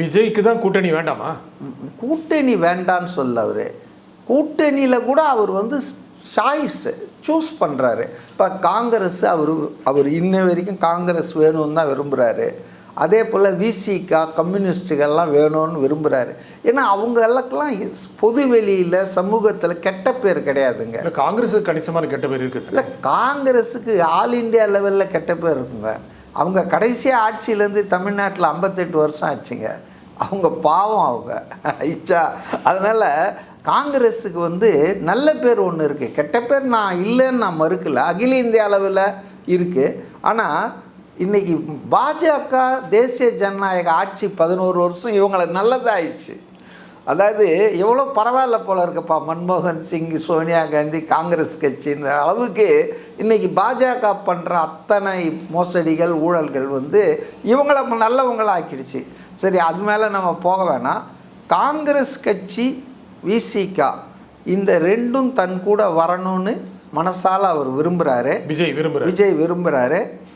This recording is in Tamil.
விஜய்க்கு தான் கூட்டணி வேண்டாமா? கூட்டணி வேண்டான்னு சொல்ல அவர் கூட்டணியில் கூட அவர் வந்து சாய்ஸ் சூஸ் பண்ணுறாரு. இப்போ காங்கிரஸ் அவர் இன்ன வரைக்கும் காங்கிரஸ் வேணும்னு தான் விரும்புகிறாரு. அதே போல் விசிகா கம்யூனிஸ்டுகள்லாம் வேணும்னு விரும்புகிறாரு. ஏன்னா அவங்க எல்லாக்கெல்லாம் பொது வெளியில் சமூகத்தில் கெட்ட பேர் கிடையாதுங்க. காங்கிரஸுக்கு கணிசமான கெட்ட பேர் இருக்குது. இல்லை, காங்கிரஸுக்கு ஆல் இண்டியா லெவலில் கெட்ட பேர் இருக்குங்க. அவங்க கடைசியாக ஆட்சியிலேருந்து தமிழ்நாட்டில் 58 வருஷம் ஆச்சுங்க. அவங்க பாவம் அவங்க ஐச்சா. அதனால் காங்கிரஸுக்கு வந்து நல்ல பேர் ஒன்று இருக்குது, கெட்ட பேர் நான் இல்லைன்னு நான் மறுக்கல, அகில இந்திய அளவில் இருக்குது. ஆனால் இன்றைக்கி பாஜக தேசிய ஜனநாயக ஆட்சி 11 வருஷம் இவங்களை நல்லதாகிடுச்சு. அதாவது எவ்வளோ பரவாயில்ல போல இருக்குப்பா, மன்மோகன் சிங், சோனியா காந்தி, காங்கிரஸ் கட்சின்ற அளவுக்கு இன்றைக்கி பாஜக பண்ணுற அத்தனை மோசடிகள் ஊழல்கள் வந்து இவங்களை நல்லவங்களாக்கிடுச்சு. சரி, அது மேலே நம்ம போக வேணாம். காங்கிரஸ் கட்சி விசிகா இந்த ரெண்டும் தன் கூட வரணும்னு மனசால் அவர் விரும்புகிறாரு. விஜய் விரும்புகிறாரு.